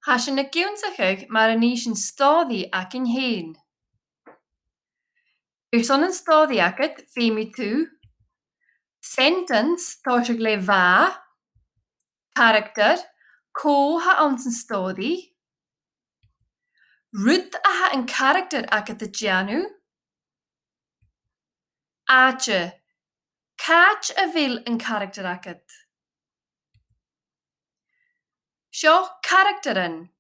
Has yn y giwnsachig mae'r anis yn stoddi ac yn hyn. Person yn stoddi ac het femi tu. Sentence torsig le va. Character ko ha ons yn stoddi. Rut a ha yn character ac het y gianu. Ache. Catch a vil yn character ac het. Sio characterin.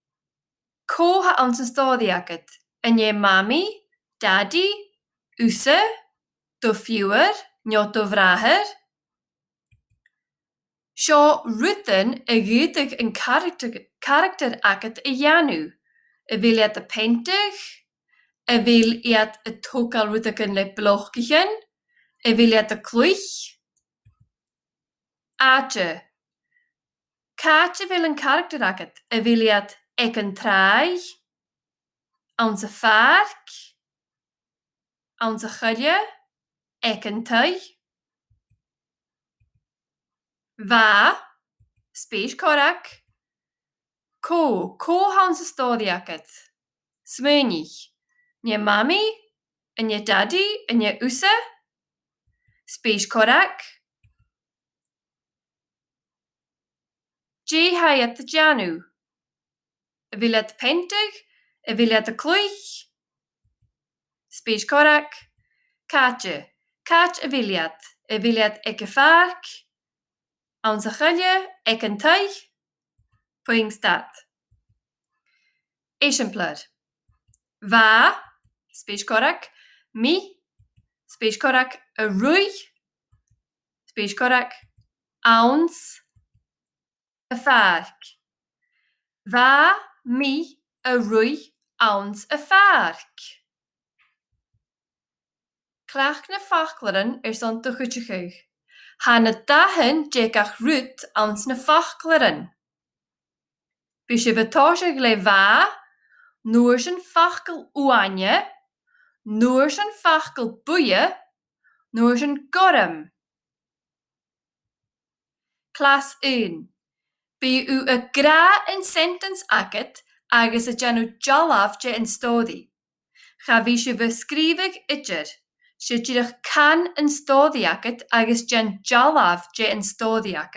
Ko ha ons yn stoddi ac het. Yn je mami, daddy, use, do viewer, njot do vrager. Sio ruten y gydig yn character ac het y janu. Y vil het y pentig, y vil het y tokal rwydig yn le blochgichen, y vil het y clwych. Ache. Catch y vil yn character ac het. Y vil het ek yn trai, onze vark, onze gulje, ek yn tui. Va, speech korak. Ko hans stoddi ac het. Smönig. Nye mami, en je daddy, en je use. Speech korak. G hayat the janu. Y vil het pentig, y vil het y clwych. Speech korak. Catche. Catch y viliad. Y viliad ek y vark. Onze gulje, ek een tui. Pwying staat. Exemplar. Va, speech korak. Mi, speech korak. A rui, speech korak. Ons, a vark. Va, mi, a rui, ons, a vark. Clach na fachleren son tuchutjechug. Han het dagen jekach rut ans na fachleren. Bisje betasig le va, noor zijn fachkel oanje, noor zijn fachkel boeie, noor zijn gorm. Klas 1. Bi u a gra in sentence akket, agus a janu jalaf je in stodi. Ga visje beskrivig itjer. Sut ydych can yn stoddi ac agus jan jalaf je yn stoddi ac